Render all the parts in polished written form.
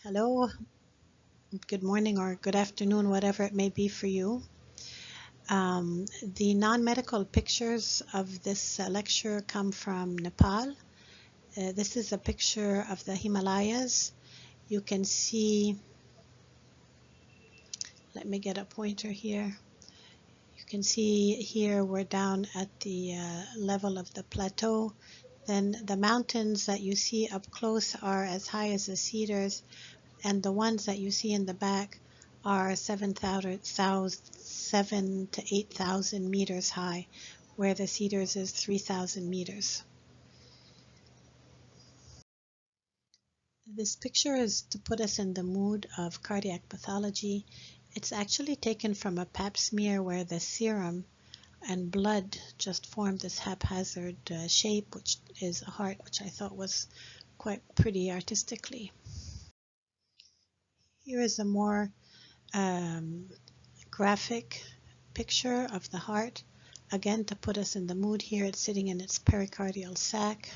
Hello, good morning or good afternoon, whatever it may be for you. The non-medical pictures of this lecture come from Nepal. This is a picture of the Himalayas. You can see, let me get a pointer here. You can see here we're down at the level of the plateau. Then the mountains that you see up close are as high as the cedars, and the ones that you see in the back are 7 to 8,000 meters high, where the cedars is 3,000 meters. This picture is to put us in the mood of cardiac pathology. It's actually taken from a pap smear where the serum and blood just formed this haphazard shape, which is a heart, which I thought was quite pretty artistically. Here is a more graphic picture of the heart. Again, to put us in the mood here, it's sitting in its pericardial sac.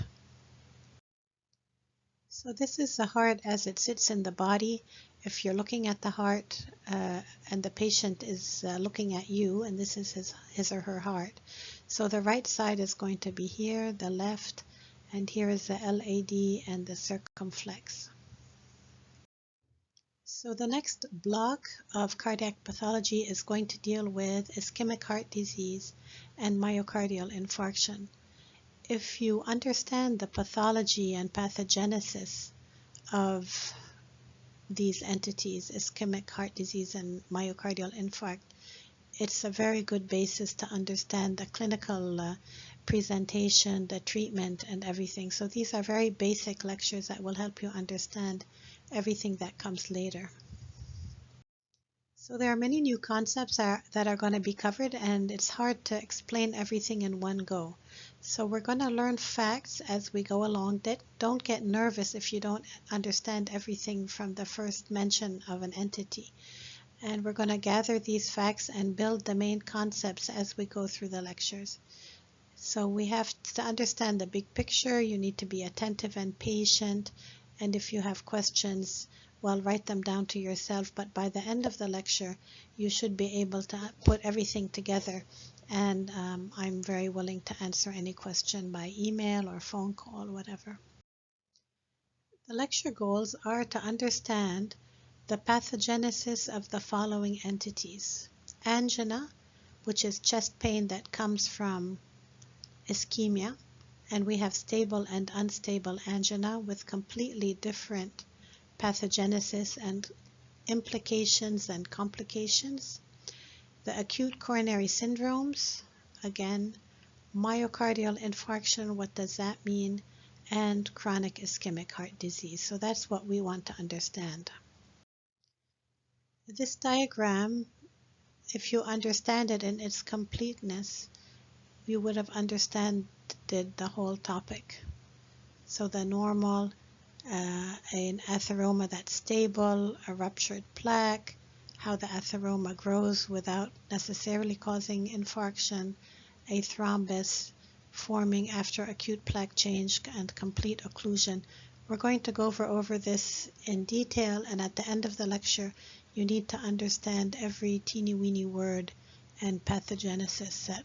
So this is the heart as it sits in the body. If you're looking at the heart and the patient is looking at you, and this is his or her heart. So the right side is going to be here, the left, and here is the LAD and the circumflex. So the next block of cardiac pathology is going to deal with ischemic heart disease and myocardial infarction. If you understand the pathology and pathogenesis of these entities, ischemic heart disease and myocardial infarct, it's a very good basis to understand the clinical presentation, the treatment, and everything. So these are very basic lectures that will help you understand everything that comes later. So there are many new concepts that are going to be covered, and it's hard to explain everything in one go. So we're going to learn facts as we go along. Don't get nervous if you don't understand everything from the first mention of an entity. And we're going to gather these facts and build the main concepts as we go through the lectures. So we have to understand the big picture. You need to be attentive and patient. And if you have questions, well, write them down to yourself. But by the end of the lecture, you should be able to put everything together. And I'm very willing to answer any question by email or phone call, whatever. The lecture goals are to understand the pathogenesis of the following entities. Angina, which is chest pain that comes from ischemia, and we have stable and unstable angina with completely different pathogenesis and implications and complications. The acute coronary syndromes, again, myocardial infarction, what does that mean, and chronic ischemic heart disease. So that's what we want to understand. This diagram, if you understand it in its completeness, you would have understood the whole topic. So the normal, an atheroma that's stable, a ruptured plaque, how the atheroma grows without necessarily causing infarction, a thrombus forming after acute plaque change, and complete occlusion. We're going to go over this in detail, and at the end of the lecture, you need to understand every teeny-weeny word and pathogenesis that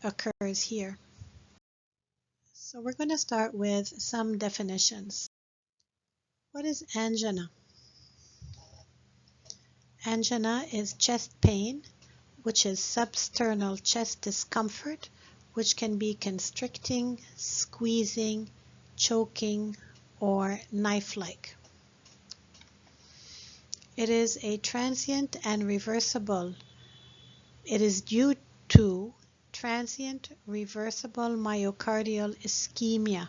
occurs here. So we're going to start with some definitions. What is angina? Angina is chest pain, which is substernal chest discomfort, which can be constricting, squeezing, choking, or knife-like. It is a transient and reversible. It is due to transient reversible myocardial ischemia.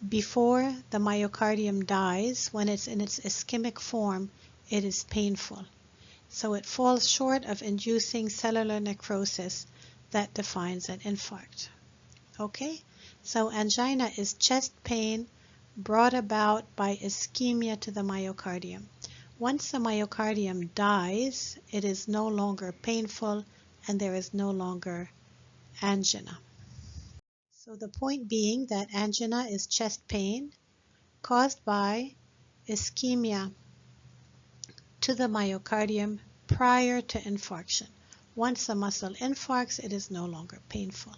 Before the myocardium dies, when it's in its ischemic form, it is painful. So it falls short of inducing cellular necrosis that defines an infarct. Okay, so angina is chest pain brought about by ischemia to the myocardium. Once the myocardium dies, it is no longer painful and there is no longer angina. So the point being that angina is chest pain caused by ischemia to the myocardium prior to infarction. Once the muscle infarcts, it is no longer painful.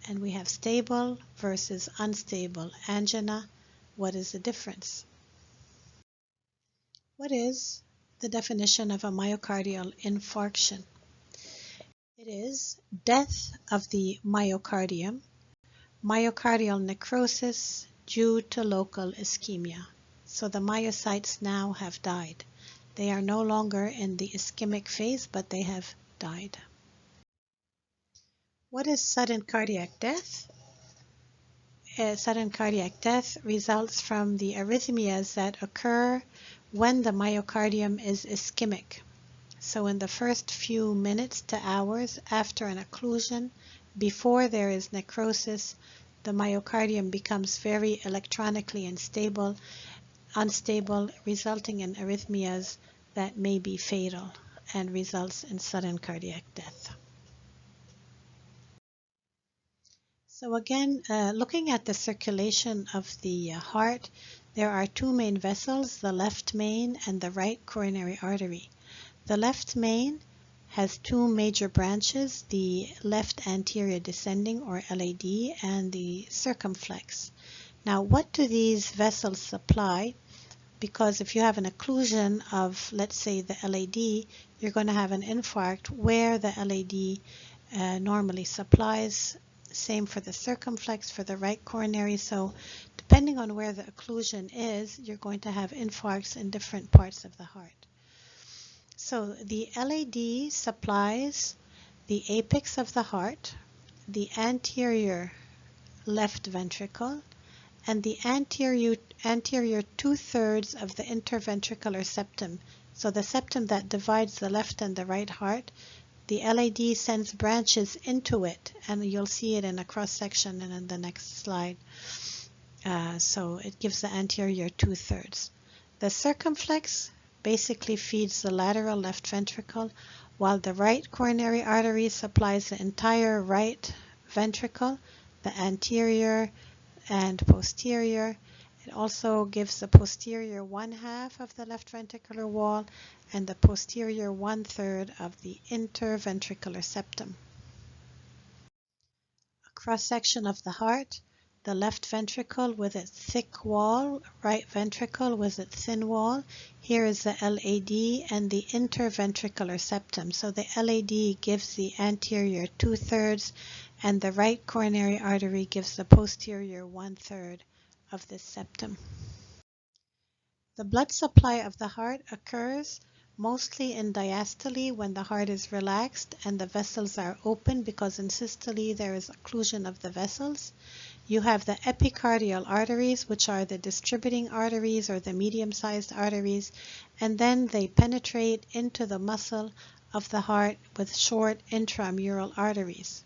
And we have stable versus unstable angina. What is the difference? What is the definition of a myocardial infarction? It is death of the myocardium, myocardial necrosis due to local ischemia. So the myocytes now have died. They are no longer in the ischemic phase, but they have died. What is sudden cardiac death? Sudden cardiac death results from the arrhythmias that occur when the myocardium is ischemic. So in the first few minutes to hours after an occlusion, before there is necrosis, the myocardium becomes very electronically unstable, resulting in arrhythmias that may be fatal and results in sudden cardiac death. So again, looking at the circulation of the heart, there are two main vessels, the left main and the right coronary artery. The left main has two major branches, the left anterior descending or LAD and the circumflex. Now, what do these vessels supply? Because if you have an occlusion of, let's say, the LAD, you're going to have an infarct where the LAD normally supplies. Same for the circumflex, for the right coronary. So depending on where the occlusion is, you're going to have infarcts in different parts of the heart. So the LAD supplies the apex of the heart, the anterior left ventricle, and the anterior two-thirds of the interventricular septum. So the septum that divides the left and the right heart, the LAD sends branches into it, and you'll see it in a cross-section and in the next slide. So it gives the anterior two-thirds. The circumflex basically feeds the lateral left ventricle, while the right coronary artery supplies the entire right ventricle, the anterior and posterior. It also gives the posterior 1/2 of the left ventricular wall and the posterior 1/3 of the interventricular septum. A cross-section of the heart, the left ventricle with its thick wall, right ventricle with its thin wall. Here is the LAD and the interventricular septum. So the LAD gives the anterior 2/3 and the right coronary artery gives the posterior 1/3 of this septum. The blood supply of the heart occurs mostly in diastole when the heart is relaxed and the vessels are open, because in systole there is occlusion of the vessels. You have the epicardial arteries, which are the distributing arteries or the medium-sized arteries, and then they penetrate into the muscle of the heart with short intramural arteries.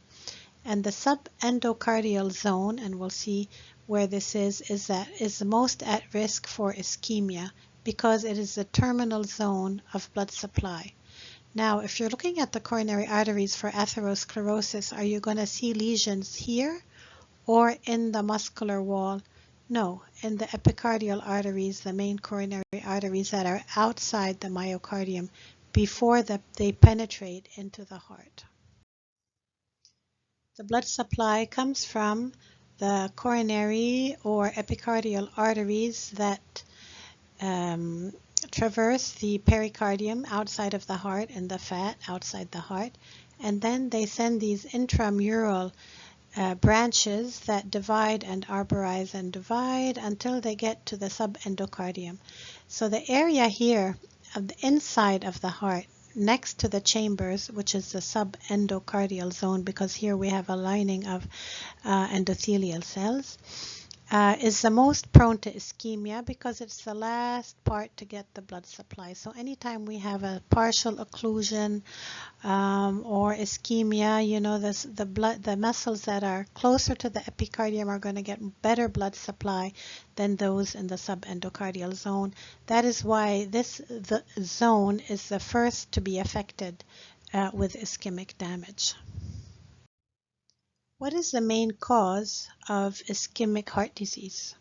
And the subendocardial zone, and we'll see where this is the most at risk for ischemia because it is the terminal zone of blood supply. Now, if you're looking at the coronary arteries for atherosclerosis, are you going to see lesions here or in the muscular wall? No, in the epicardial arteries, the main coronary arteries that are outside the myocardium before they penetrate into the heart. The blood supply comes from the coronary or epicardial arteries that traverse the pericardium outside of the heart and the fat outside the heart, and then they send these intramural branches that divide and arborize and divide until they get to the subendocardium. So the area here of the inside of the heart next to the chambers, which is the subendocardial zone, because here we have a lining of endothelial cells, is the most prone to ischemia because it's the last part to get the blood supply. So anytime we have a partial occlusion or ischemia, you know, the muscles that are closer to the epicardium are going to get better blood supply than those in the subendocardial zone. That is why the zone is the first to be affected with ischemic damage. What is the main cause of ischemic heart disease?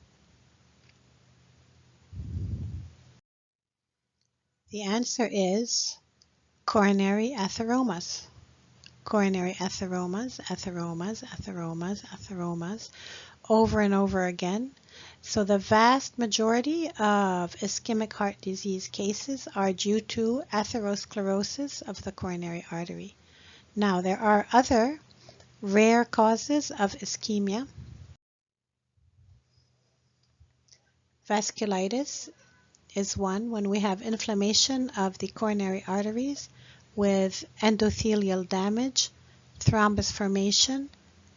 The answer is coronary atheromas. Coronary atheromas, atheromas, atheromas, atheromas, over and over again. So the vast majority of ischemic heart disease cases are due to atherosclerosis of the coronary artery. Now, there are other rare causes of ischemia. Vasculitis is one, when we have inflammation of the coronary arteries with endothelial damage, thrombus formation,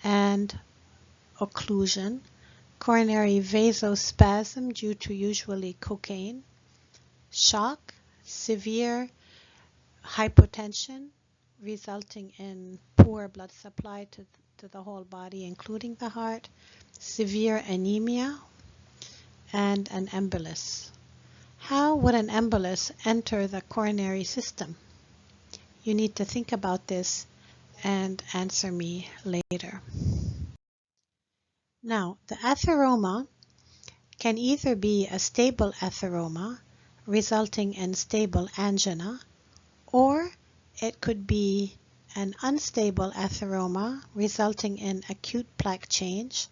and occlusion. Coronary vasospasm due to usually cocaine. Shock, severe hypotension resulting in poor blood supply to the whole body, including the heart. Severe anemia, and an embolus. How would an embolus enter the coronary system? You need to think about this and answer me later. Now, the atheroma can either be a stable atheroma resulting in stable angina, or it could be an unstable atheroma resulting in acute plaque change,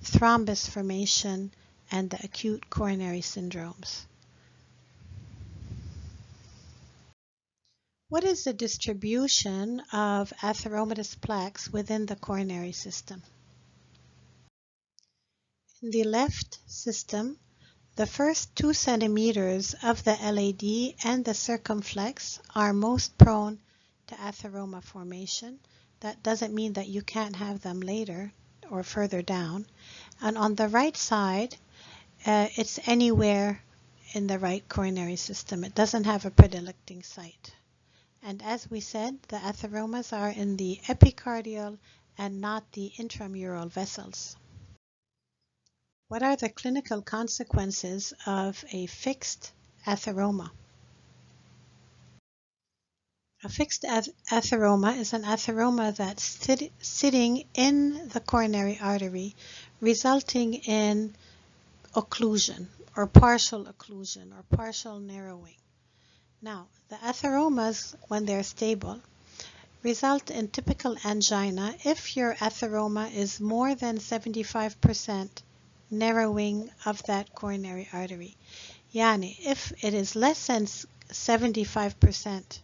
thrombus formation, and the acute coronary syndromes. What is the distribution of atheromatous plaques within the coronary system? In the left system, the first 2 centimeters of the LAD and the circumflex are most prone to atheroma formation. That doesn't mean that you can't have them later or further down. And on the right side, it's anywhere in the right coronary system. It doesn't have a predilecting site. And as we said, the atheromas are in the epicardial and not the intramural vessels. What are the clinical consequences of a fixed atheroma? A fixed atheroma is an atheroma that's sitting in the coronary artery, resulting in occlusion or partial narrowing. Now, the atheromas, when they're stable, result in typical angina if your atheroma is more than 75% narrowing of that coronary artery. Yani, if it is less than 75%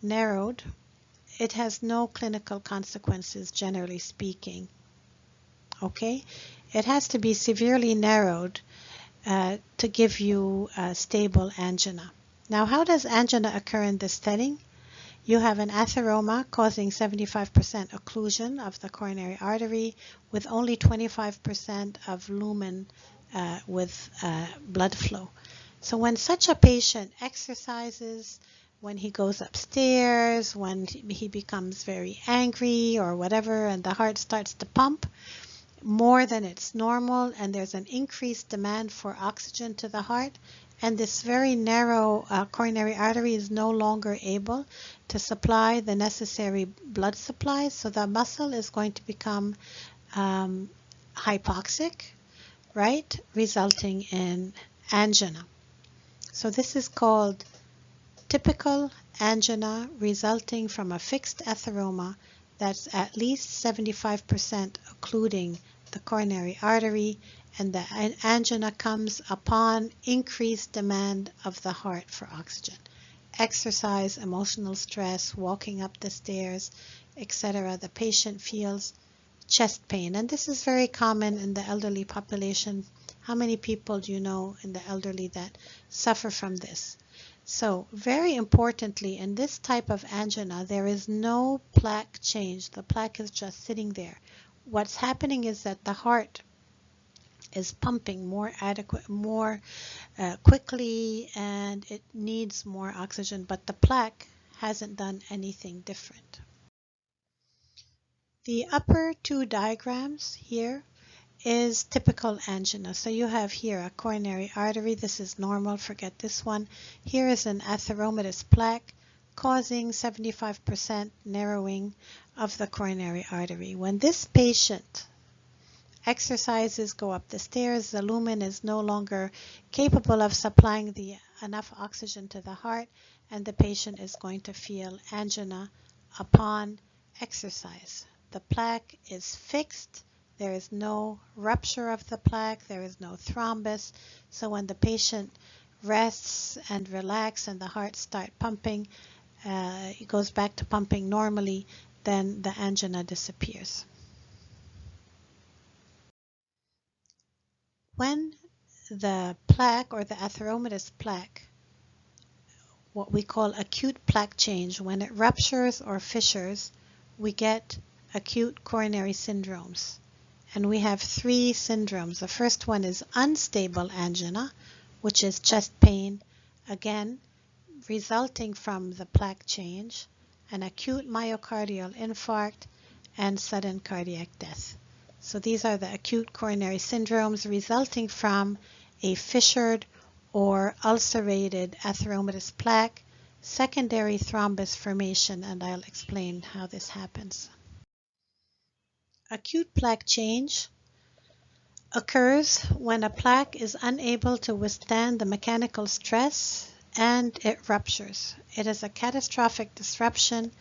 narrowed, it has no clinical consequences, generally speaking. Okay? It has to be severely narrowed to give you a stable angina. Now, how does angina occur in this setting? You have an atheroma causing 75% occlusion of the coronary artery with only 25% of lumen with blood flow. So when such a patient exercises, when he goes upstairs, when he becomes very angry or whatever, and the heart starts to pump more than it's normal, and there's an increased demand for oxygen to the heart, and this very narrow coronary artery is no longer able to supply the necessary blood supply, so the muscle is going to become hypoxic, right, resulting in angina. So this is called typical angina resulting from a fixed atheroma that's at least 75% occluding the coronary artery, and the angina comes upon increased demand of the heart for oxygen. Exercise, emotional stress, walking up the stairs, etc. The patient feels chest pain, and this is very common in the elderly population. How many people do you know in the elderly that suffer from this? So very importantly, in this type of angina, there is no plaque change. The plaque is just sitting there. What's happening is that the heart is pumping more quickly, and it needs more oxygen, but the plaque hasn't done anything different. The upper 2 diagrams here is typical angina. So you have here a coronary artery. This is normal, forget this one. Here is an atheromatous plaque causing 75% narrowing of the coronary artery. When this patient exercises, go up the stairs, the lumen is no longer capable of supplying enough oxygen to the heart, and the patient is going to feel angina upon exercise. The plaque is fixed. There is no rupture of the plaque. There is no thrombus. So when the patient rests and relaxes and the heart starts pumping, it goes back to pumping normally, then the angina disappears. When the plaque or the atheromatous plaque, what we call acute plaque change, when it ruptures or fissures, we get acute coronary syndromes. And we have 3 syndromes. The first one is unstable angina, which is chest pain, again, resulting from the plaque change, an acute myocardial infarct, and sudden cardiac death. So these are the acute coronary syndromes resulting from a fissured or ulcerated atheromatous plaque, secondary thrombus formation, and I'll explain how this happens. Acute plaque change occurs when a plaque is unable to withstand the mechanical stress and it ruptures. It is a catastrophic disruption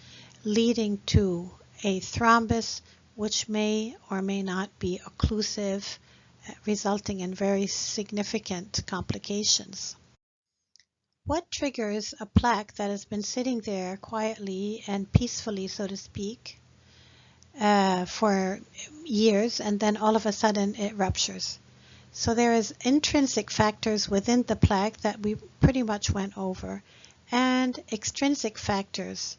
leading to a thrombus, which may or may not be occlusive, resulting in very significant complications. What triggers a plaque that has been sitting there quietly and peacefully, so to speak, for years, and then all of a sudden it ruptures? So there is intrinsic factors within the plaque that we pretty much went over, and extrinsic factors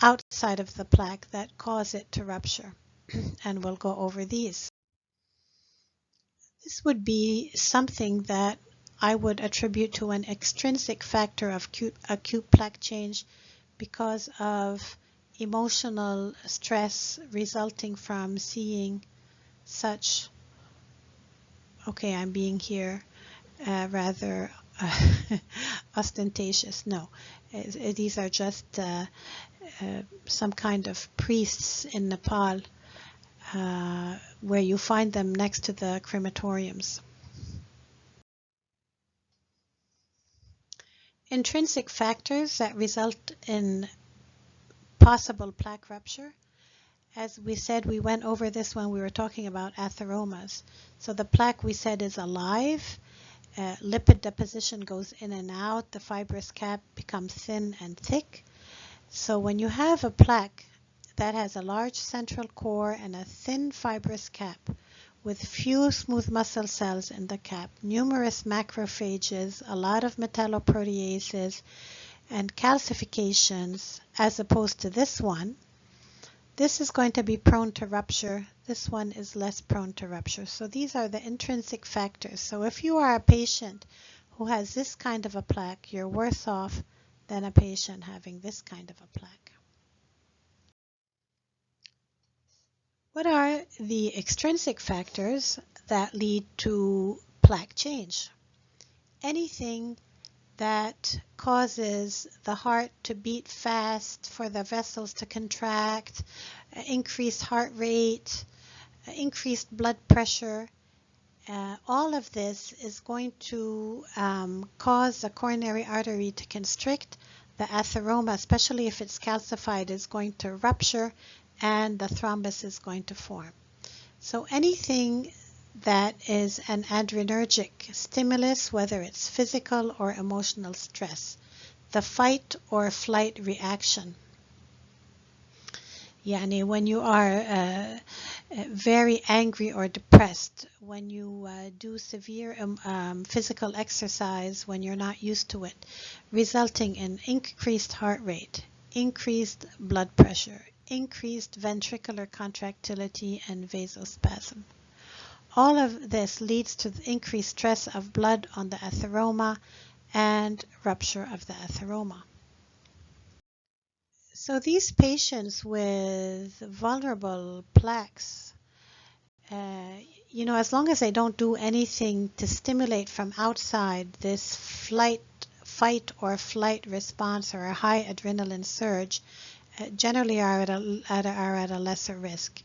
outside of the plaque that cause it to rupture, and we'll go over these. This would be something that I would attribute to an extrinsic factor of acute plaque change because of emotional stress resulting from seeing such, okay, I'm being here rather ostentatious. No, these are just some kind of priests in Nepal where you find them next to the crematoriums. Intrinsic factors that result in possible plaque rupture. As we said, we went over this when we were talking about atheromas. So the plaque, we said, is alive. Lipid deposition goes in and out. The fibrous cap becomes thin and thick. So when you have a plaque that has a large central core and a thin fibrous cap with few smooth muscle cells in the cap, numerous macrophages, a lot of metalloproteases, and calcifications, as opposed to this one, this is going to be prone to rupture. This one is less prone to rupture. So these are the intrinsic factors. So if you are a patient who has this kind of a plaque, you're worse off than a patient having this kind of a plaque. What are the extrinsic factors that lead to plaque change? Anything that causes the heart to beat fast, for the vessels to contract, increased heart rate, increased blood pressure, all of this is going to cause the coronary artery to constrict. The atheroma, especially if it's calcified, is going to rupture and the thrombus is going to form. So anything that is an adrenergic stimulus, whether it's physical or emotional stress, the fight or flight reaction. Yani when you are very angry or depressed, when you do severe physical exercise when you're not used to it, resulting in increased heart rate, increased blood pressure, increased ventricular contractility and vasospasm. All of this leads to the increased stress of blood on the atheroma and rupture of the atheroma. So these patients with vulnerable plaques, as long as they don't do anything to stimulate from outside this fight or flight response or a high adrenaline surge, generally are at a lesser risk.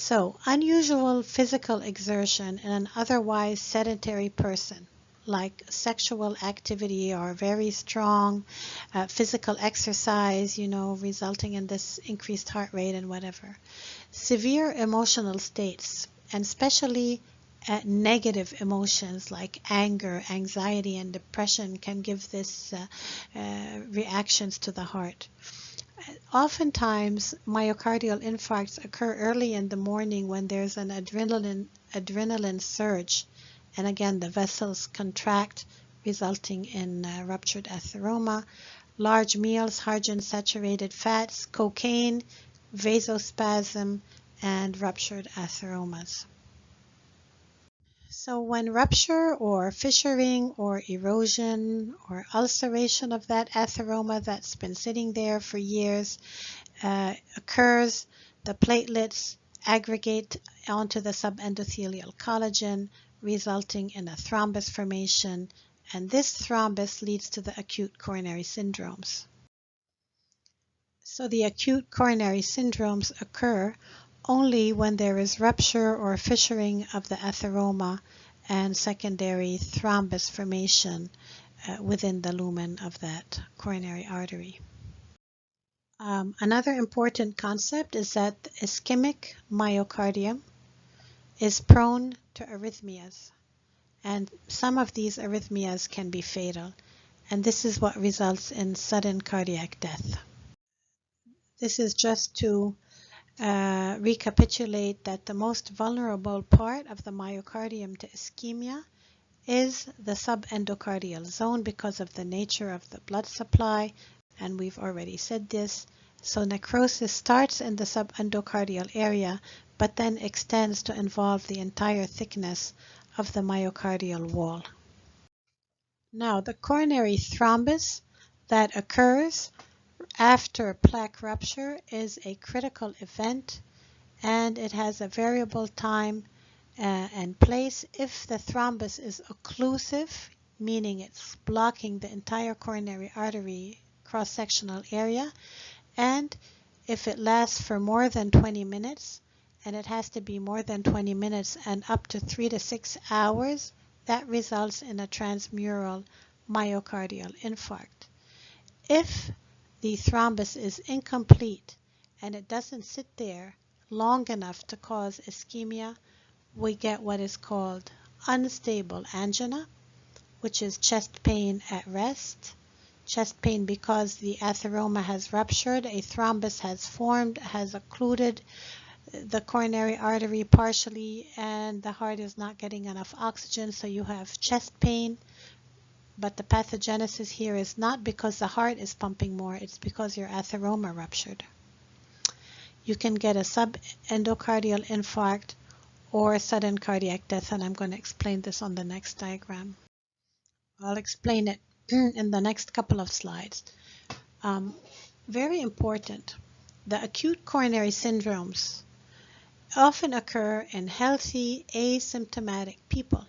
So, unusual physical exertion in an otherwise sedentary person, like sexual activity or very strong physical exercise, resulting in this increased heart rate and whatever. Severe emotional states, and especially negative emotions like anger, anxiety, and depression can give this reactions to the heart. Oftentimes, myocardial infarcts occur early in the morning when there's an adrenaline surge, and again the vessels contract, resulting in ruptured atheroma. Large meals, hydrogen saturated fats, cocaine, vasospasm, and ruptured atheromas. So when rupture or fissuring or erosion or ulceration of that atheroma that's been sitting there for years occurs, the platelets aggregate onto the subendothelial collagen, resulting in a thrombus formation, and this thrombus leads to the acute coronary syndromes. So the acute coronary syndromes occur only when there is rupture or fissuring of the atheroma and secondary thrombus formation within the lumen of that coronary artery. Another important concept is that the ischemic myocardium is prone to arrhythmias, and some of these arrhythmias can be fatal, and this is what results in sudden cardiac death. This is just to recapitulate that the most vulnerable part of the myocardium to ischemia is the subendocardial zone because of the nature of the blood supply, and we've already said this. So necrosis starts in the subendocardial area, but then extends to involve the entire thickness of the myocardial wall. Now, the coronary thrombus that occurs after plaque rupture is a critical event, and it has a variable time and place. If the thrombus is occlusive, meaning it's blocking the entire coronary artery cross-sectional area, and if it lasts for more than 20 minutes, and it has to be more than 20 minutes and up to 3 to 6 hours, that results in a transmural myocardial infarct. If the thrombus is incomplete and it doesn't sit there long enough to cause ischemia, we get what is called unstable angina, which is chest pain at rest. Chest pain because the atheroma has ruptured, a thrombus has formed, has occluded the coronary artery partially, and the heart is not getting enough oxygen, so you have chest pain. But the pathogenesis here is not because the heart is pumping more, it's because your atheroma ruptured. You can get a subendocardial infarct or sudden cardiac death, and I'm going to explain this on the next diagram. I'll explain it in the next couple of slides. Very important, the acute coronary syndromes often occur in healthy, asymptomatic people.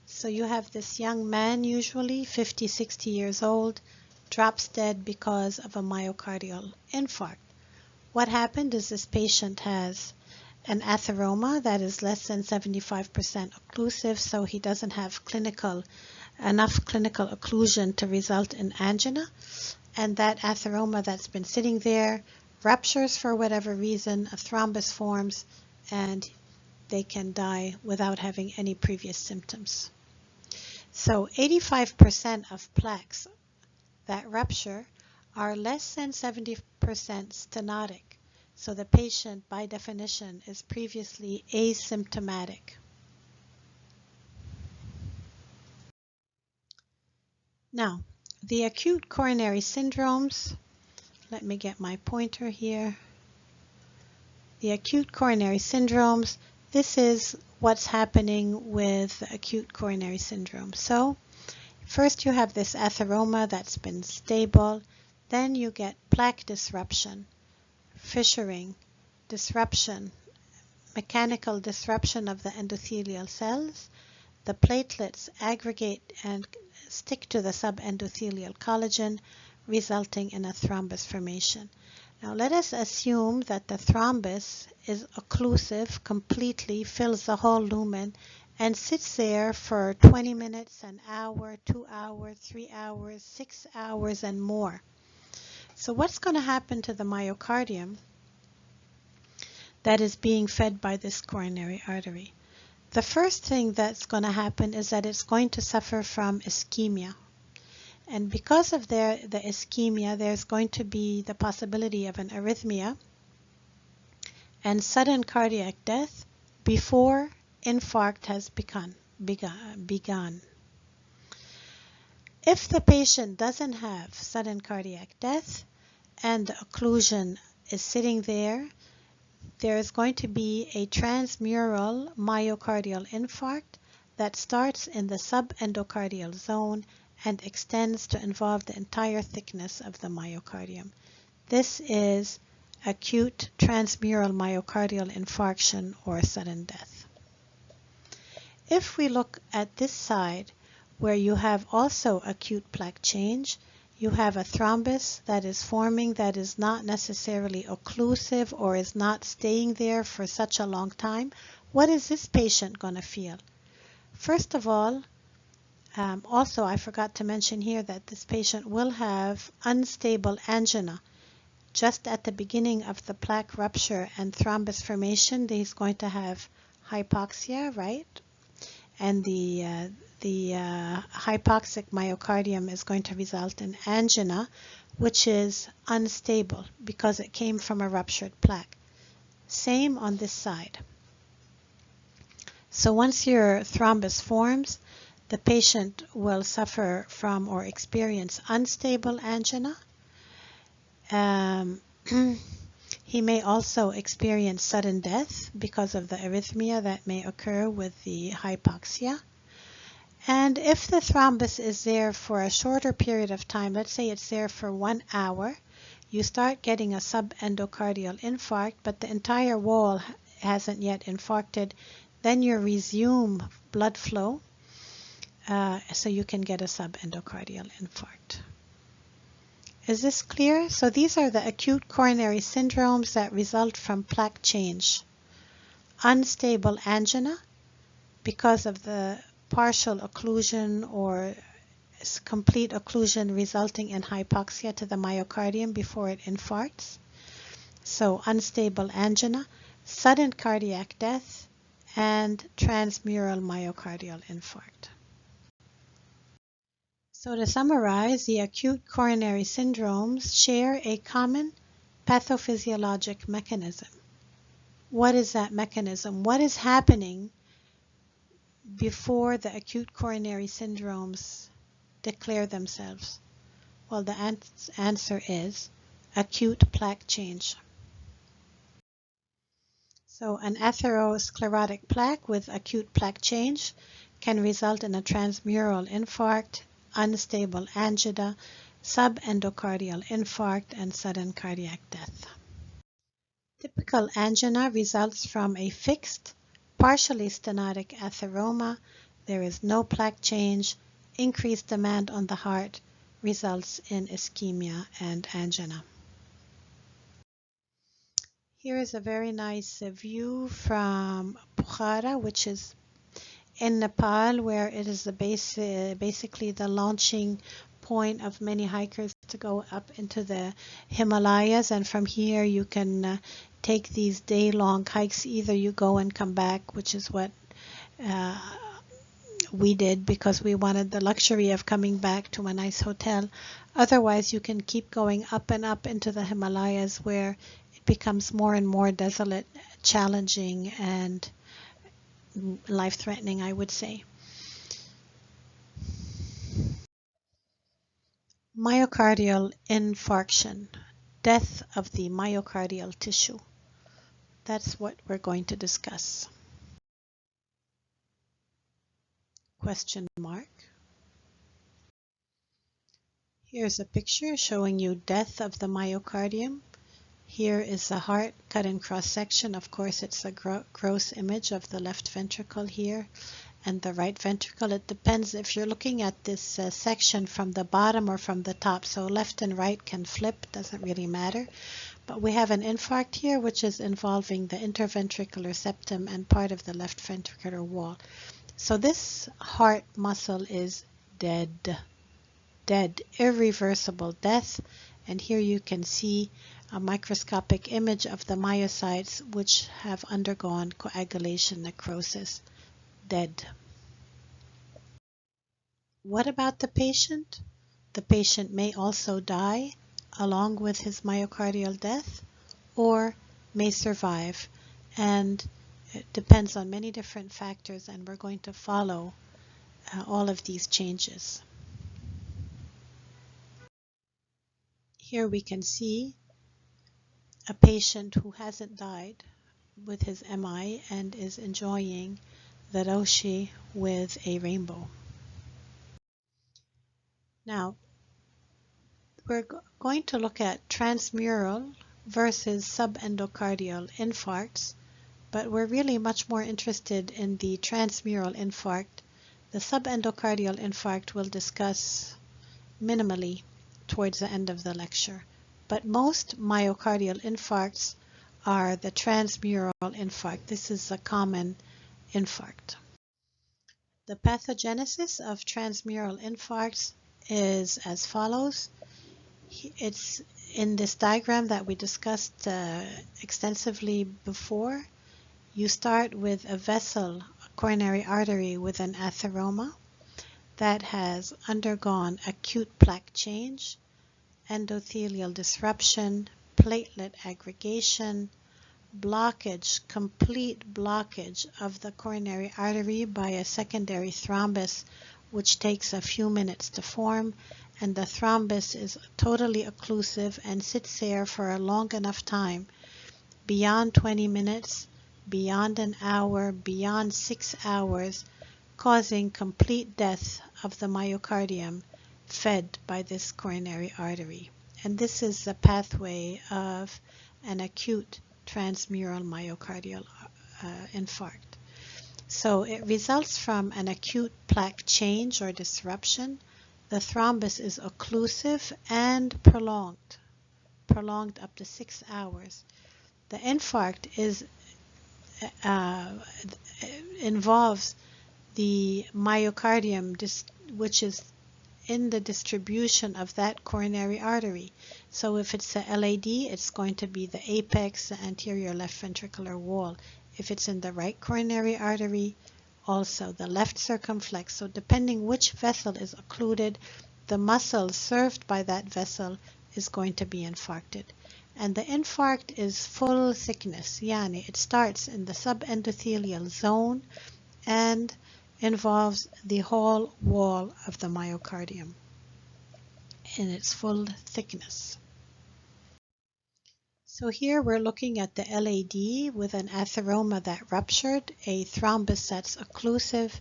So you have this young man, usually 50, 60 years old, drops dead because of a myocardial infarct. What happened is this patient has an atheroma that is less than 75% occlusive, so he doesn't have enough clinical occlusion to result in angina, and that atheroma that's been sitting there ruptures for whatever reason, a thrombus forms, and they can die without having any previous symptoms. So 85% of plaques that rupture are less than 70% stenotic. So the patient, by definition, is previously asymptomatic. Now, the acute coronary syndromes, let me get my pointer here. The acute coronary syndromes, this is what's happening with the acute coronary syndrome. So, first you have this atheroma that's been stable, then you get plaque disruption, fissuring, disruption, mechanical disruption of the endothelial cells. The platelets aggregate and stick to the subendothelial collagen, resulting in a thrombus formation. Now let us assume that the thrombus is occlusive, completely fills the whole lumen, and sits there for 20 minutes, an hour, 2 hours, 3 hours, 6 hours, and more. So what's going to happen to the myocardium that is being fed by this coronary artery? The first thing that's going to happen is that it's going to suffer from ischemia. And because of the ischemia, there's going to be the possibility of an arrhythmia and sudden cardiac death before infarct has begun. If the patient doesn't have sudden cardiac death and the occlusion is sitting there, there is going to be a transmural myocardial infarct that starts in the subendocardial zone and extends to involve the entire thickness of the myocardium. This is acute transmural myocardial infarction or sudden death. If we look at this side, where you have also acute plaque change, you have a thrombus that is forming that is not necessarily occlusive or is not staying there for such a long time. What is this patient going to feel? First of all, also I forgot to mention here that this patient will have unstable angina. Just at the beginning of the plaque rupture and thrombus formation, he's going to have hypoxia, right? And the hypoxic myocardium is going to result in angina, which is unstable because it came from a ruptured plaque. Same on this side. So once your thrombus forms, the patient will suffer from or experience unstable angina. He may also experience sudden death because of the arrhythmia that may occur with the hypoxia. And if the thrombus is there for a shorter period of time, let's say it's there for 1 hour, you start getting a subendocardial infarct, but the entire wall hasn't yet infarcted, then you resume blood flow, so you can get a subendocardial infarct. Is this clear? So these are the acute coronary syndromes that result from plaque change. Unstable angina because of the partial occlusion or complete occlusion resulting in hypoxia to the myocardium before it infarcts. So unstable angina, sudden cardiac death, and transmural myocardial infarct. So to summarize, the acute coronary syndromes share a common pathophysiologic mechanism. What is that mechanism? What is happening before the acute coronary syndromes declare themselves? Well, the answer is acute plaque change. So an atherosclerotic plaque with acute plaque change can result in a transmural infarct, unstable angina, subendocardial infarct, and sudden cardiac death. Typical angina results from a fixed, partially stenotic atheroma. There is no plaque change. Increased demand on the heart results in ischemia and angina. Here is a very nice view from Bukhara, which is in Nepal, where it is basically the launching point of many hikers to go up into the Himalayas. And from here you can take these day-long hikes. Either you go and come back, which is what we did because we wanted the luxury of coming back to a nice hotel. Otherwise, you can keep going up and up into the Himalayas, where it becomes more and more desolate, challenging, and life-threatening, I would say. Myocardial infarction, death of the myocardial tissue. That's what we're going to discuss. Question mark. Here's a picture showing you death of the myocardium. Here is the heart cut in cross-section. Of course, it's a gross image of the left ventricle here and the right ventricle. It depends if you're looking at this section from the bottom or from the top. So left and right can flip, doesn't really matter. But we have an infarct here, which is involving the interventricular septum and part of the left ventricular wall. So this heart muscle is dead, irreversible death. And here you can see a microscopic image of the myocytes which have undergone coagulation necrosis, dead. What about the patient? The patient may also die along with his myocardial death or may survive, and it depends on many different factors, and we're going to follow all of these changes. Here we can see a patient who hasn't died with his MI and is enjoying the Roshi with a rainbow. Now, we're going to look at transmural versus subendocardial infarcts, but we're really much more interested in the transmural infarct. The subendocardial infarct we'll discuss minimally towards the end of the lecture, but most myocardial infarcts are the transmural infarct. This is a common infarct. The pathogenesis of transmural infarcts is as follows. It's in this diagram that we discussed extensively before. You start with a vessel, a coronary artery with an atheroma that has undergone acute plaque change, endothelial disruption, platelet aggregation, blockage, complete blockage of the coronary artery by a secondary thrombus, which takes a few minutes to form, and the thrombus is totally occlusive and sits there for a long enough time, beyond 20 minutes, beyond an hour, beyond 6 hours, causing complete death of the myocardium fed by this coronary artery. And this is the pathway of an acute transmural myocardial infarct. So it results from an acute plaque change or disruption. The thrombus is occlusive and prolonged up to 6 hours. The infarct involves the myocardium, which is in the distribution of that coronary artery. So if it's a LAD, it's going to be the apex, the anterior left ventricular wall. If it's in the right coronary artery, also the left circumflex. So depending which vessel is occluded, the muscle served by that vessel is going to be infarcted. And the infarct is full thickness, yani it starts in the subendothelial zone and involves the whole wall of the myocardium in its full thickness. So here we're looking at the LAD with an atheroma that ruptured, a thrombus that's occlusive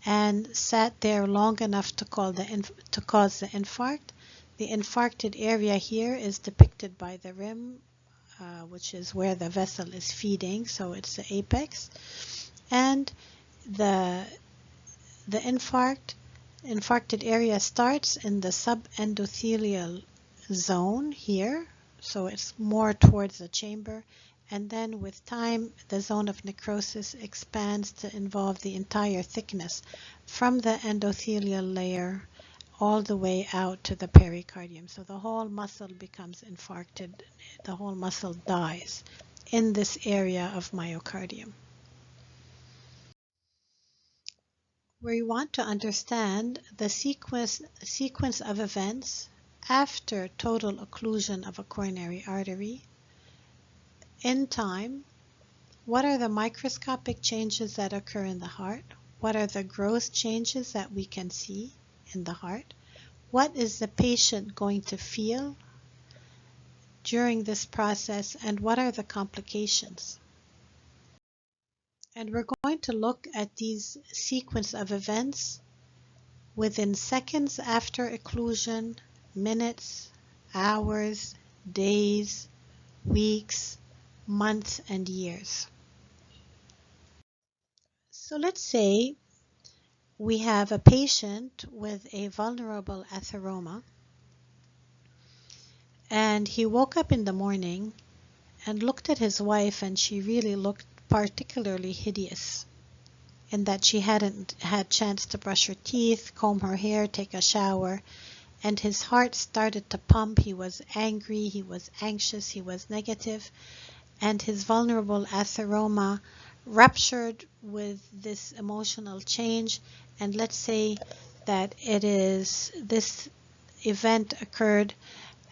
and sat there long enough to cause the infarct. The infarcted area here is depicted by the rim, which is where the vessel is feeding, so it's the apex. And the infarcted area starts in the subendothelial zone here, so it's more towards the chamber, and then with time the zone of necrosis expands to involve the entire thickness from the endothelial layer all the way out to the pericardium. So the whole muscle becomes infarcted, the whole muscle dies in this area of myocardium. We want to understand the sequence of events after total occlusion of a coronary artery in time. What are the microscopic changes that occur in the heart? What are the gross changes that we can see in the heart? What is the patient going to feel during this process, and what are the complications? And we're going to look at these sequence of events within seconds after occlusion, minutes, hours, days, weeks, months, and years. So let's say we have a patient with a vulnerable atheroma, And he woke up in the morning and looked at his wife, and she really looked particularly hideous in that she hadn't had chance to brush her teeth, comb her hair, take a shower, and his heart started to pump. He was angry, he was anxious, he was negative, and his vulnerable atheroma ruptured with this emotional change. And let's say that this event occurred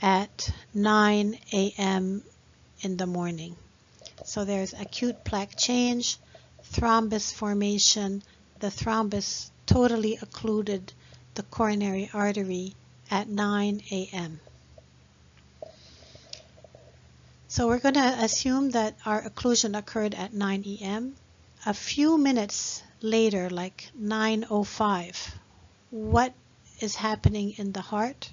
at 9 a.m. in the morning. So there's acute plaque change, thrombus formation. The thrombus totally occluded the coronary artery at 9 a.m. So we're going to assume that our occlusion occurred at 9 a.m. A few minutes later, like 9:05, what is happening in the heart?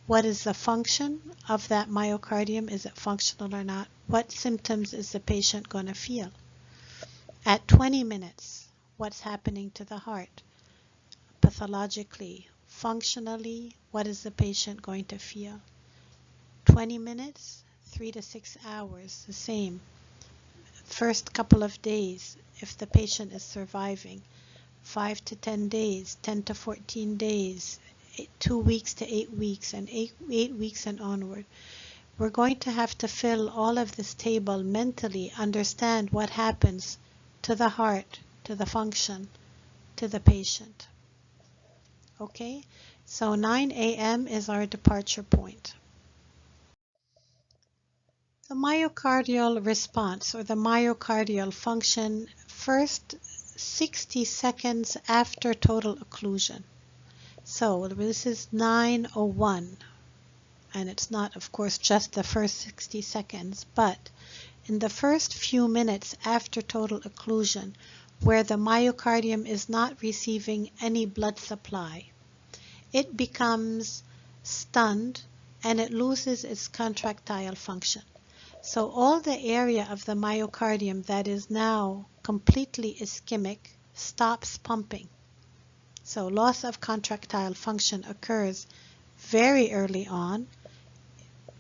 What is the function of that myocardium? Is it functional or not? What symptoms is the patient going to feel? At 20 minutes, what's happening to the heart? Pathologically, functionally, what is the patient going to feel? 20 minutes, 3 to 6 hours, the same. First couple of days, if the patient is surviving, 5 to 10 days, 10 to 14 days, 2 weeks to 8 weeks, and 8 weeks and onward. We're going to have to fill all of this table mentally, understand what happens to the heart, to the function, to the patient. Okay, so 9 a.m. is our departure point. The myocardial response, or the myocardial function, first 60 seconds after total occlusion. So this is 9:01, and it's not, of course, just the first 60 seconds, but in the first few minutes after total occlusion, where the myocardium is not receiving any blood supply, it becomes stunned and it loses its contractile function. So all the area of the myocardium that is now completely ischemic stops pumping. So loss of contractile function occurs very early on,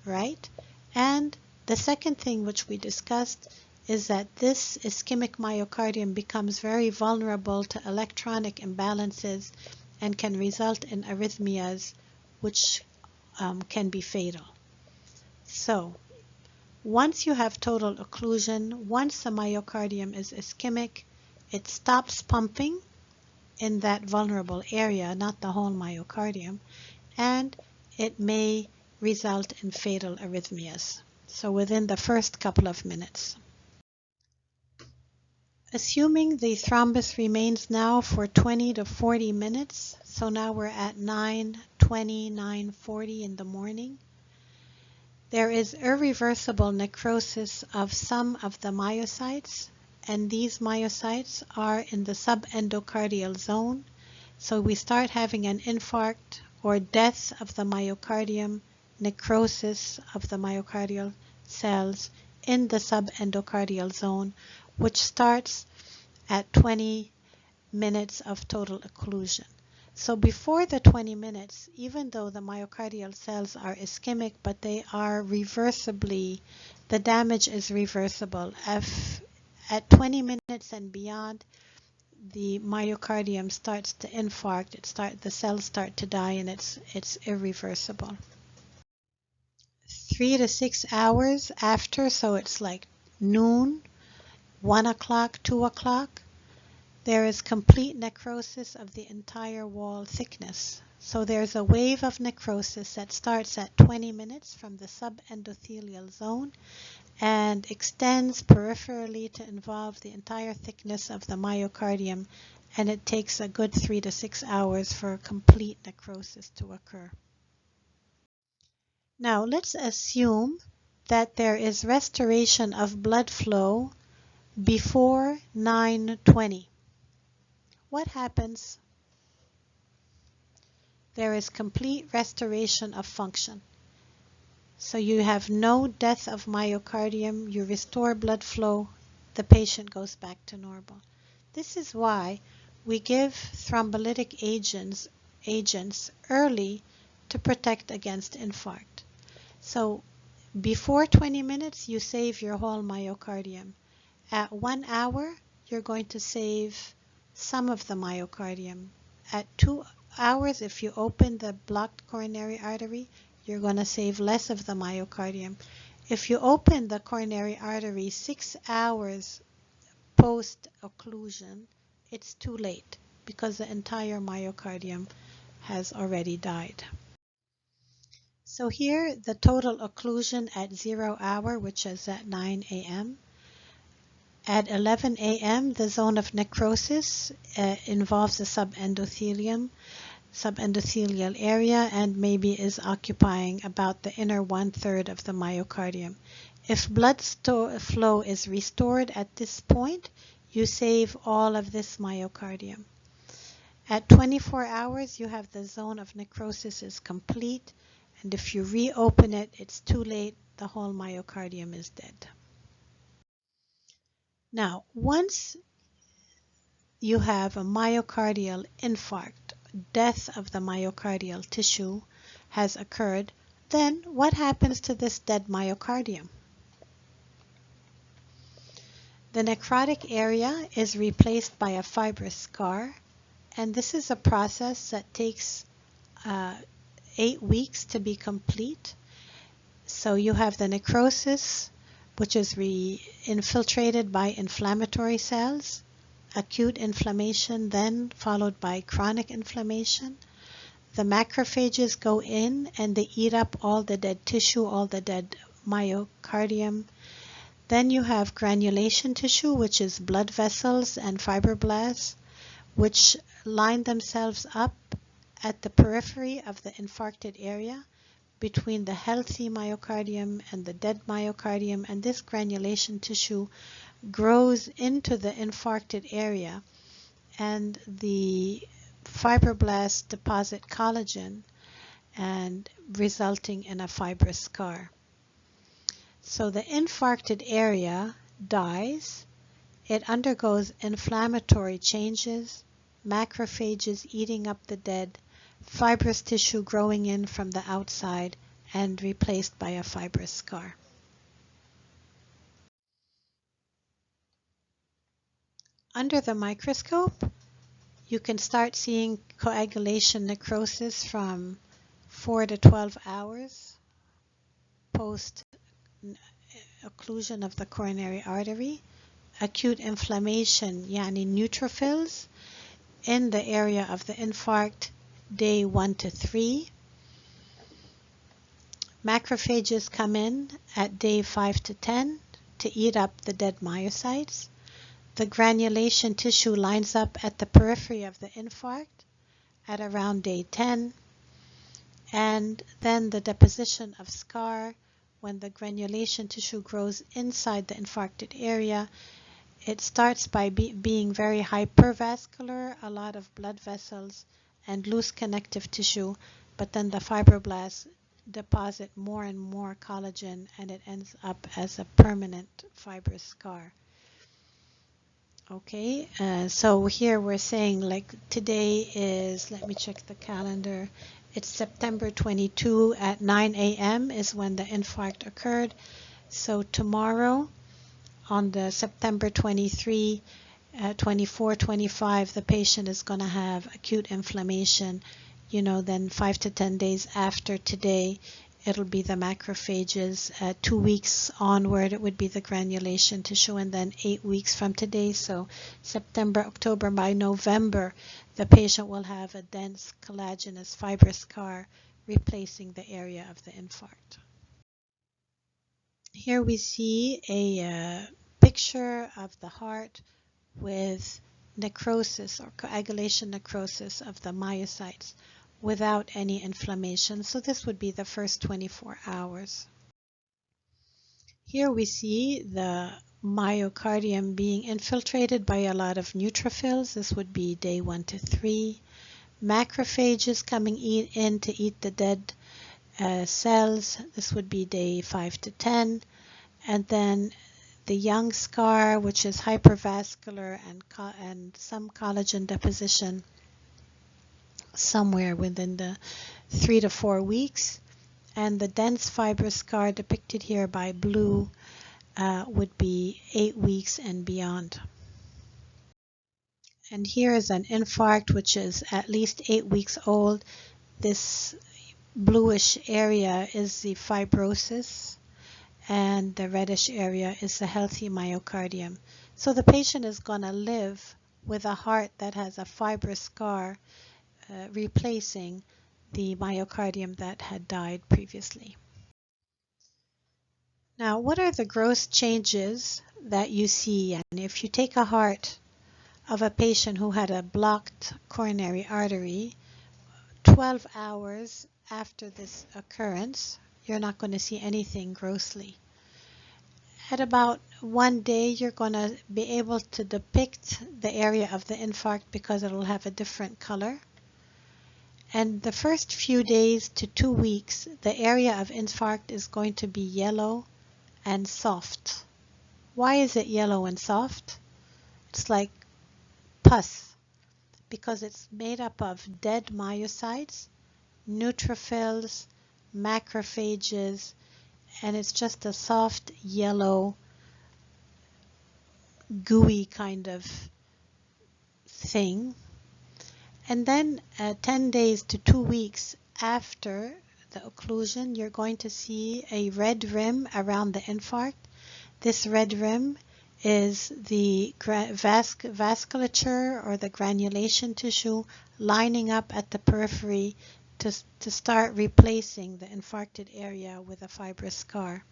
right? And the second thing which we discussed is that this ischemic myocardium becomes very vulnerable to electronic imbalances and can result in arrhythmias, which can be fatal. So once you have total occlusion, once the myocardium is ischemic, it stops pumping in that vulnerable area, not the whole myocardium, and it may result in fatal arrhythmias. So within the first couple of minutes. Assuming the thrombus remains now for 20 to 40 minutes, so now we're at 9:20, 9:40 in the morning, there is irreversible necrosis of some of the myocytes, and these myocytes are in the subendocardial zone. So we start having an infarct or death of the myocardium, necrosis of the myocardial cells in the subendocardial zone, which starts at 20 minutes of total occlusion. So before the 20 minutes, even though the myocardial cells are ischemic, but they are reversibly, the damage is reversible. If at 20 minutes and beyond, the myocardium starts to infarct, the cells start to die, and it's irreversible. 3 to 6 hours after, so it's like noon, 1 o'clock, 2 o'clock, there is complete necrosis of the entire wall thickness. So there's a wave of necrosis that starts at 20 minutes from the subendothelial zone and extends peripherally to involve the entire thickness of the myocardium, and it takes a good 3 to 6 hours for complete necrosis to occur. Now let's assume that there is restoration of blood flow before 9:20. What happens? There is complete restoration of function. So you have no death of myocardium, you restore blood flow, the patient goes back to normal. This is why we give thrombolytic agents early to protect against infarct. So before 20 minutes, you save your whole myocardium. At 1 hour, you're going to save some of the myocardium. At 2 hours, if you open the blocked coronary artery, you're going to save less of the myocardium. If you open the coronary artery 6 hours post-occlusion, it's too late because the entire myocardium has already died. So here, the total occlusion at 0 hour, which is at 9 a.m. At 11 a.m., the zone of necrosis involves the subendothelial area and maybe is occupying about the inner 1/3 of the myocardium. If blood flow is restored at this point, you save all of this myocardium. At 24 hours, you have the zone of necrosis is complete, and if you reopen it, it's too late. The whole myocardium is dead. Now, once you have a myocardial infarct, death of the myocardial tissue has occurred, then what happens to this dead myocardium? The necrotic area is replaced by a fibrous scar, and this is a process that takes 8 weeks to be complete. So you have the necrosis, which is infiltrated by inflammatory cells, acute inflammation, then followed by chronic inflammation. The macrophages go in and they eat up all the dead tissue, all the dead myocardium. Then you have granulation tissue, which is blood vessels and fibroblasts, which line themselves up at the periphery of the infarcted area between the healthy myocardium and the dead myocardium, and this granulation tissue grows into the infarcted area, and the fibroblasts deposit collagen and resulting in a fibrous scar. So the infarcted area dies, it undergoes inflammatory changes, macrophages eating up the dead, fibrous tissue growing in from the outside and replaced by a fibrous scar. Under the microscope, you can start seeing coagulation necrosis from 4 to 12 hours post occlusion of the coronary artery. Acute inflammation, yani neutrophils, in the area of the infarct, day 1 to 3. Macrophages come in at day 5 to 10 to eat up the dead myocytes. The granulation tissue lines up at the periphery of the infarct at around day 10. And then the deposition of scar, when the granulation tissue grows inside the infarcted area, it starts by being very hypervascular, a lot of blood vessels and loose connective tissue, but then the fibroblasts deposit more and more collagen and it ends up as a permanent fibrous scar. Okay, so here we're saying like today is, let me check the calendar, it's September 22 at 9 a.m. is when the infarct occurred. So tomorrow on the September 23, 24, 25, the patient is going to have acute inflammation. Then 5 to 10 days after today, it'll be the macrophages. 2 weeks onward, it would be the granulation tissue, and then 8 weeks from today. So September, October, by November, the patient will have a dense collagenous fibrous scar replacing the area of the infarct. Here we see a picture of the heart with necrosis or coagulation necrosis of the myocytes without any inflammation. So this would be the first 24 hours. Here we see the myocardium being infiltrated by a lot of neutrophils. This would be day 1 to 3. Macrophages coming in to eat the dead cells. This would be day 5 to 10. And then the young scar, which is hypervascular and some collagen deposition somewhere within the 3 to 4 weeks. and the dense fibrous scar depicted here by blue would be 8 weeks and beyond. And here is an infarct which is at least 8 weeks old. This bluish area is the fibrosis, and the reddish area is the healthy myocardium. So the patient is going to live with a heart that has a fibrous scar replacing the myocardium that had died previously. Now, what are the gross changes that you see? And if you take a heart of a patient who had a blocked coronary artery, 12 hours after this occurrence, you're not going to see anything grossly. At about 1 day, you're going to be able to depict the area of the infarct because it will have a different color. And the first few days to 2 weeks, the area of infarct is going to be yellow and soft. Why is it yellow and soft? It's like pus because it's made up of dead myocytes, neutrophils, macrophages, and it's just a soft yellow gooey kind of thing. And then 10 days to 2 weeks after the occlusion, you're going to see a red rim around the infarct. This red rim is the vasculature or the granulation tissue lining up at the periphery to start replacing the infarcted area with a fibrous scar.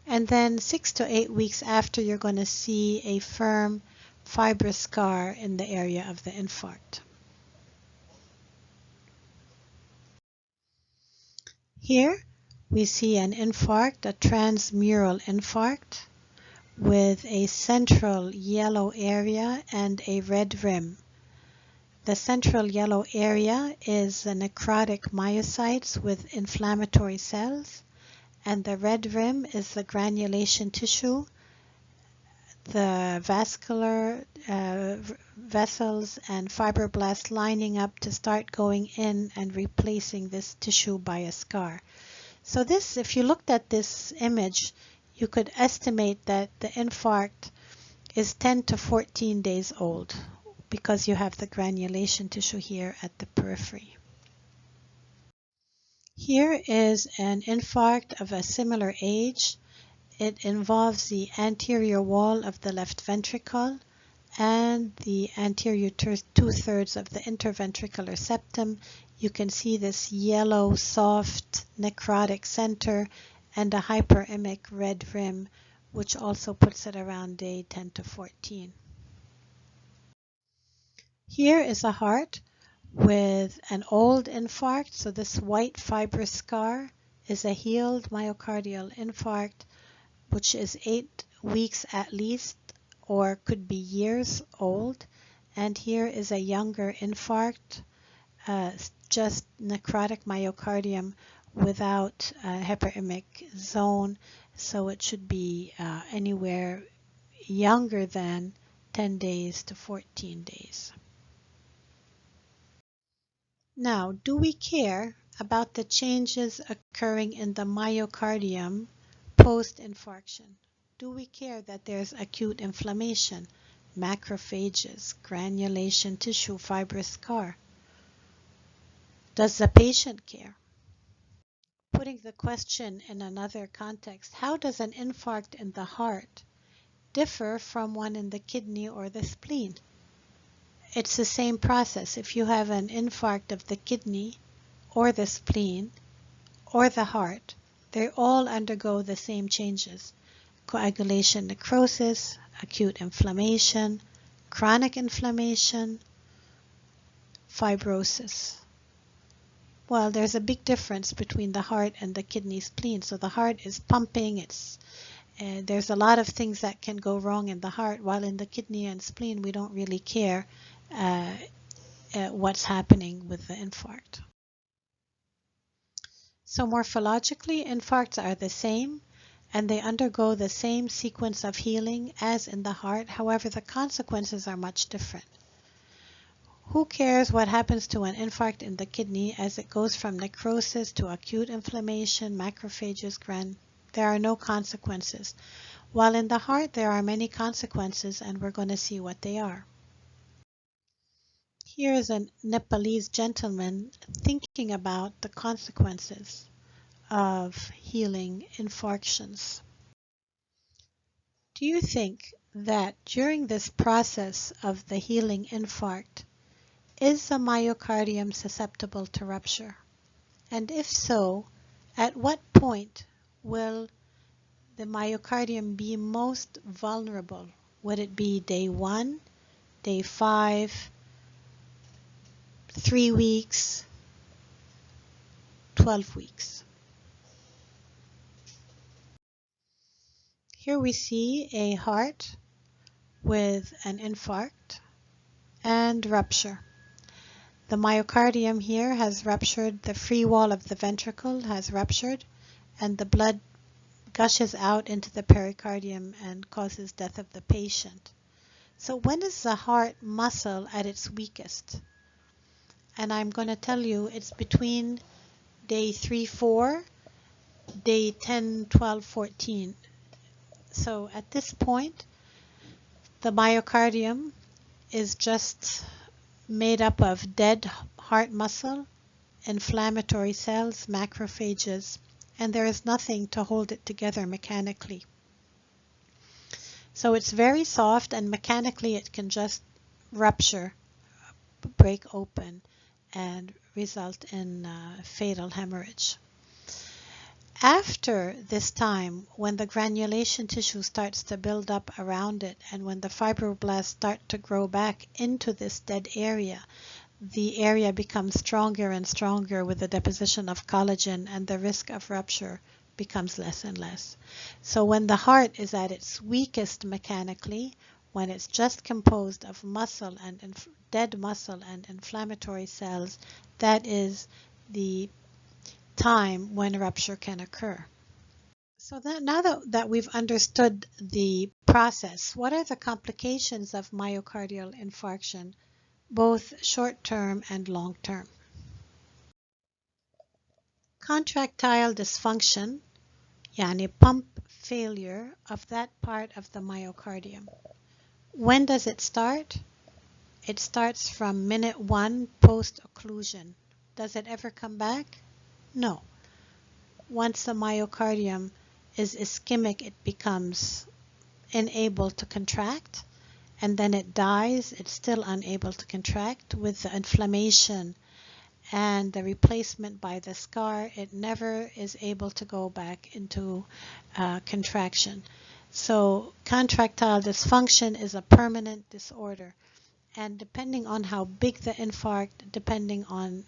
And then 6 to 8 weeks after, you're going to see a firm fibrous scar in the area of the infarct. Here we see an infarct, a transmural infarct, with a central yellow area and a red rim. The central yellow area is the necrotic myocytes with inflammatory cells, and the red rim is the granulation tissue, the vascular vessels and fibroblasts lining up to start going in and replacing this tissue by a scar. So this, if you looked at this image, you could estimate that the infarct is 10 to 14 days old because you have the granulation tissue here at the periphery. Here is an infarct of a similar age. It involves the anterior wall of the left ventricle and the anterior two-thirds of the interventricular septum. You can see this yellow, soft, necrotic center and a hyperemic red rim, which also puts it around day 10 to 14. Here is a heart with an old infarct. So this white fibrous scar is a healed myocardial infarct, which is 8 weeks at least, or could be years old. And here is a younger infarct, just necrotic myocardium without a hyperemic zone, so it should be anywhere younger than 10 days to 14 days. Now, do we care about the changes occurring in the myocardium post-infarction? Do we care that there's acute inflammation, macrophages, granulation tissue, fibrous scar? Does the patient care? Putting the question in another context, how does an infarct in the heart differ from one in the kidney or the spleen? It's the same process. If you have an infarct of the kidney or the spleen or the heart, they all undergo the same changes: coagulation necrosis, acute inflammation, chronic inflammation, fibrosis. Well, there's a big difference between the heart and the kidney spleen. So the heart is pumping, there's a lot of things that can go wrong in the heart, while in the kidney and spleen we don't really care what's happening with the infarct. So morphologically, infarcts are the same, and they undergo the same sequence of healing as in the heart. However, the consequences are much different. Who cares what happens to an infarct in the kidney as it goes from necrosis to acute inflammation, macrophages, there are no consequences. While in the heart there are many consequences, and we're going to see what they are. Here is a Nepalese gentleman thinking about the consequences of healing infarctions. Do you think that during this process of the healing infarct, is the myocardium susceptible to rupture? And if so, at what point will the myocardium be most vulnerable? Would it be day 1, day 5, 3 weeks, 12 weeks? Here we see a heart with an infarct and rupture. The myocardium here has ruptured, the free wall of the ventricle has ruptured, and the blood gushes out into the pericardium and causes death of the patient. So when is the heart muscle at its weakest? And I'm going to tell you it's between day 3, 4, day 10, 12, 14. So at this point, the myocardium is just made up of dead heart muscle, inflammatory cells, macrophages, and there is nothing to hold it together mechanically. So it's very soft, and mechanically it can just rupture, break open, and result in fatal hemorrhage. After this time, when the granulation tissue starts to build up around it, and when the fibroblasts start to grow back into this dead area, the area becomes stronger and stronger with the deposition of collagen, and the risk of rupture becomes less and less. So when the heart is at its weakest mechanically, when it's just composed of muscle and dead muscle and inflammatory cells, that is the time when rupture can occur. So now that we've understood the process, what are the complications of myocardial infarction, both short-term and long-term? Contractile dysfunction, yani pump failure of that part of the myocardium. When does it start? It starts from minute 1 post-occlusion. Does it ever come back? No. Once the myocardium is ischemic, it becomes unable to contract, and then it dies. It's still unable to contract. With the inflammation and the replacement by the scar, it never is able to go back into contraction. So contractile dysfunction is a permanent disorder, and depending on how big the infarct,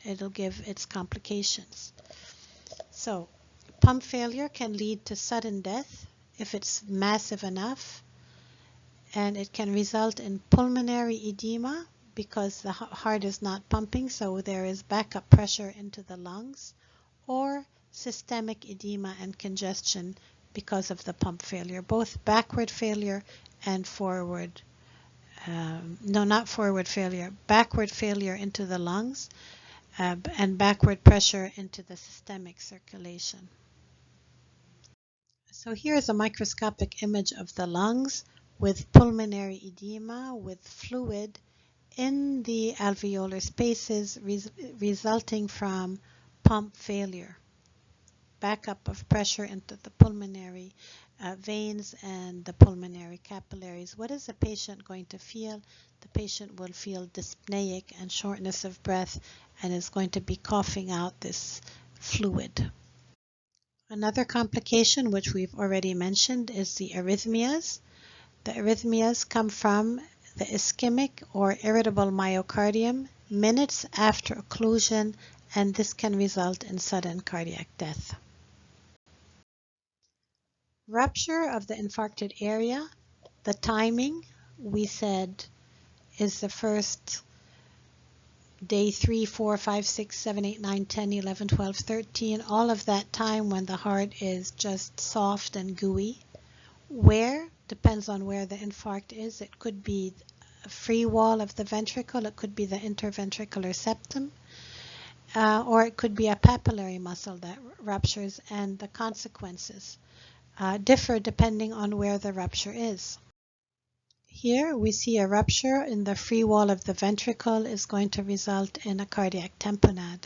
it'll give its complications. So pump failure can lead to sudden death if it's massive enough, and it can result in pulmonary edema because the heart is not pumping, so there is backup pressure into the lungs, or systemic edema and congestion because of the pump failure, both backward failure and forward. Not forward failure, backward failure into the lungs, and backward pressure into the systemic circulation. So here's a microscopic image of the lungs with pulmonary edema, with fluid in the alveolar spaces resulting from pump failure, backup of pressure into the pulmonary veins and the pulmonary capillaries. What is the patient going to feel? The patient will feel dyspneic and shortness of breath, and is going to be coughing out this fluid. Another complication, which we've already mentioned, is the arrhythmias. The arrhythmias come from the ischemic or irritable myocardium minutes after occlusion, and this can result in sudden cardiac death. Rupture of the infarcted area, the timing, we said, is the first day 3, 4, 5, 6, 7, 8, 9, 10, 11, 12, 13, all of that time when the heart is just soft and gooey. Where? Depends on where the infarct is. It could be free wall of the ventricle, it could be the interventricular septum, or it could be a papillary muscle that ruptures, and the consequences differ depending on where the rupture is. Here we see a rupture in the free wall of the ventricle is going to result in a cardiac tamponade.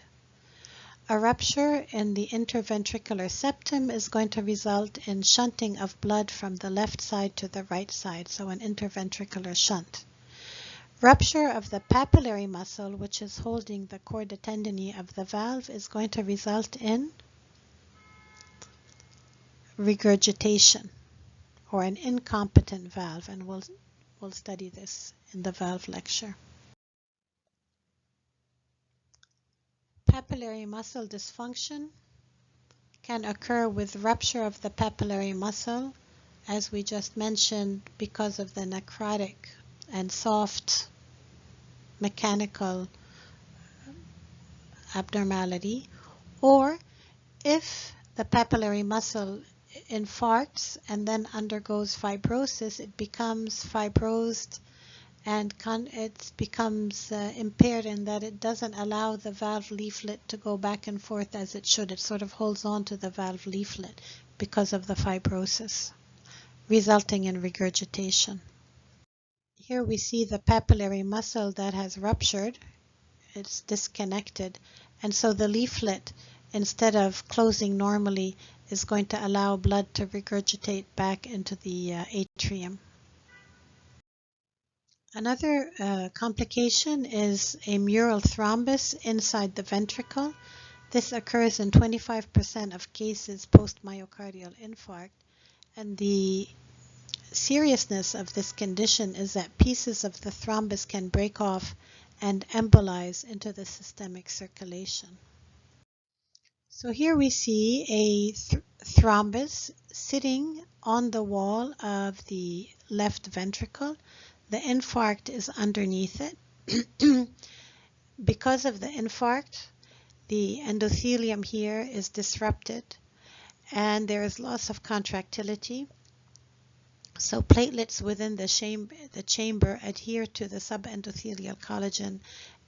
A rupture in the interventricular septum is going to result in shunting of blood from the left side to the right side, so an interventricular shunt. Rupture of the papillary muscle, which is holding the chorda tendineae of the valve, is going to result in regurgitation or an incompetent valve, and we'll study this in the valve lecture. Papillary muscle dysfunction can occur with rupture of the papillary muscle, as we just mentioned, because of the necrotic and soft mechanical abnormality, or if the papillary muscle infarcts and then undergoes fibrosis, it becomes fibrosed and it becomes impaired in that it doesn't allow the valve leaflet to go back and forth as it should. It sort of holds on to the valve leaflet because of the fibrosis, resulting in regurgitation. Here we see the papillary muscle that has ruptured. It's disconnected, and so the leaflet, instead of closing normally, is going to allow blood to regurgitate back into the atrium. Another complication is a mural thrombus inside the ventricle. This occurs in 25% of cases post-myocardial infarct, and the seriousness of this condition is that pieces of the thrombus can break off and embolize into the systemic circulation. So here we see a thrombus sitting on the wall of the left ventricle. The infarct is underneath it. Because of the infarct, the endothelium here is disrupted and there is loss of contractility. So platelets within the chamber adhere to the subendothelial collagen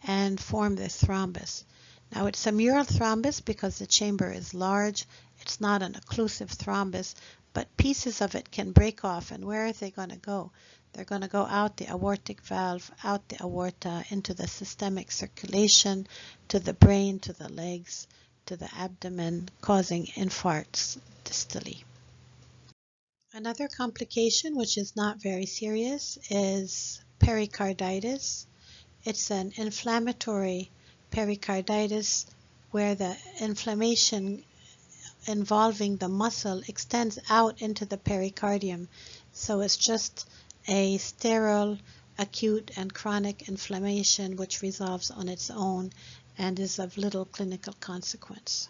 and form this thrombus. Now it's a mural thrombus because the chamber is large. It's not an occlusive thrombus, but pieces of it can break off, and where are they going to go? They're going to go out the aortic valve, out the aorta, into the systemic circulation, to the brain, to the legs, to the abdomen, causing infarcts distally. Another complication, which is not very serious, is pericarditis. It's an inflammatory pericarditis where the inflammation involving the muscle extends out into the pericardium. So it's just a sterile, acute, and chronic inflammation which resolves on its own and is of little clinical consequence.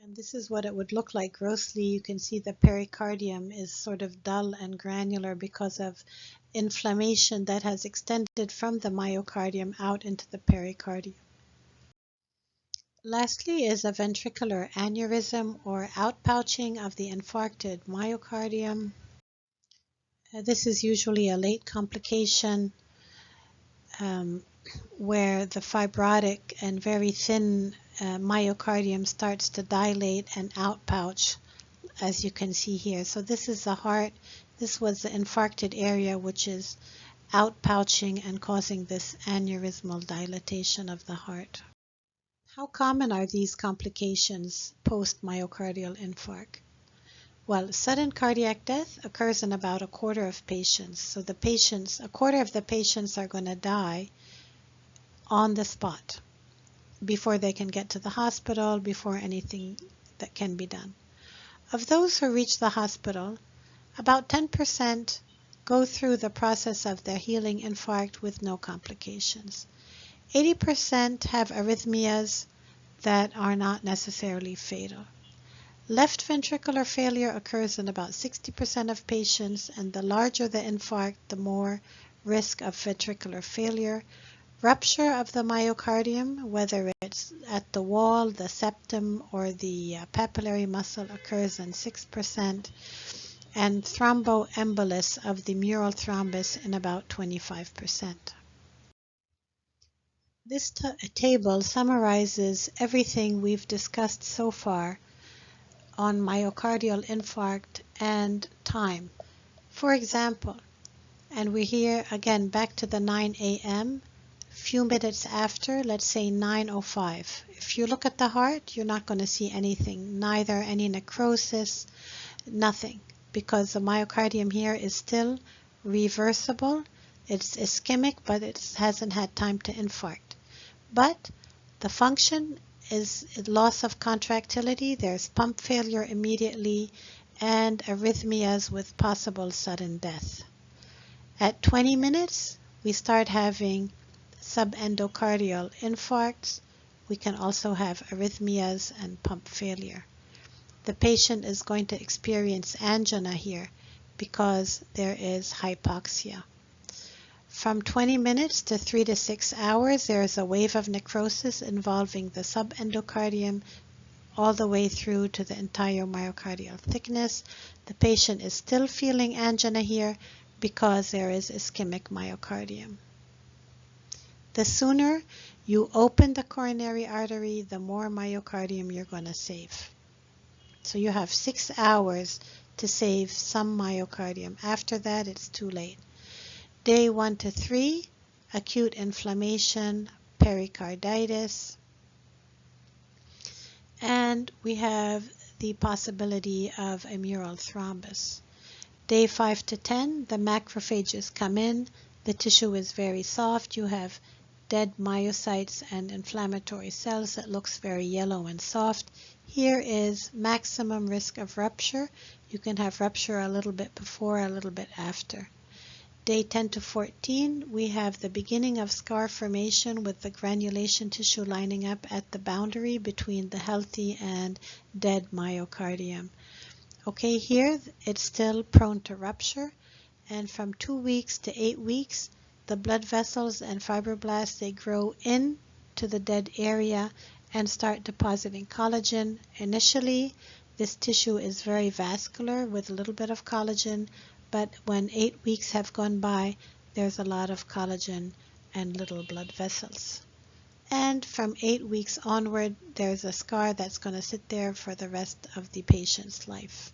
And this is what it would look like grossly. You can see the pericardium is sort of dull and granular because of inflammation that has extended from the myocardium out into the pericardium. Lastly is a ventricular aneurysm or outpouching of the infarcted myocardium. This is usually a late complication where the fibrotic and very thin myocardium starts to dilate and outpouch, as you can see here. So this is the heart. This was the infarcted area, which is outpouching and causing this aneurysmal dilatation of the heart. How common are these complications post-myocardial infarct? Well, sudden cardiac death occurs in about a quarter of patients. So a quarter of the patients are going to die on the spot before they can get to the hospital, before anything that can be done. Of those who reach the hospital, about 10% go through the process of their healing infarct with no complications. 80% have arrhythmias that are not necessarily fatal. Left ventricular failure occurs in about 60% of patients, and the larger the infarct, the more risk of ventricular failure. Rupture of the myocardium, whether it's at the wall, the septum, or the papillary muscle, occurs in 6%. and thromboembolus of the mural thrombus in about 25%. This table summarizes everything we've discussed so far on myocardial infarct and time. For example, and we're here again back to the 9 a.m., few minutes after, let's say 9:05. If you look at the heart, you're not going to see anything, neither any necrosis, nothing, because the myocardium here is still reversible. It's ischemic, but it hasn't had time to infarct. But the function is loss of contractility, there's pump failure immediately, and arrhythmias with possible sudden death. At 20 minutes, we start having subendocardial infarcts. We can also have arrhythmias and pump failure. The patient is going to experience angina here because there is hypoxia. From 20 minutes to 3 to 6 hours, there is a wave of necrosis involving the subendocardium all the way through to the entire myocardial thickness. The patient is still feeling angina here because there is ischemic myocardium. The sooner you open the coronary artery, the more myocardium you're going to save. So you have 6 hours to save some myocardium. After that, it's too late. Day 1 to 3, acute inflammation, pericarditis, and we have the possibility of a mural thrombus. Day 5 to 10, the macrophages come in, the tissue is very soft, you have dead myocytes and inflammatory cells that looks very yellow and soft. Here is maximum risk of rupture. You can have rupture a little bit before, a little bit after. Day 10 to 14, we have the beginning of scar formation with the granulation tissue lining up at the boundary between the healthy and dead myocardium. Okay, here it's still prone to rupture, and from 2 weeks to 8 weeks, the blood vessels and fibroblasts, they grow into the dead area and start depositing collagen. Initially, this tissue is very vascular with a little bit of collagen, but when 8 weeks have gone by, there's a lot of collagen and little blood vessels. And from 8 weeks onward, there's a scar that's going to sit there for the rest of the patient's life.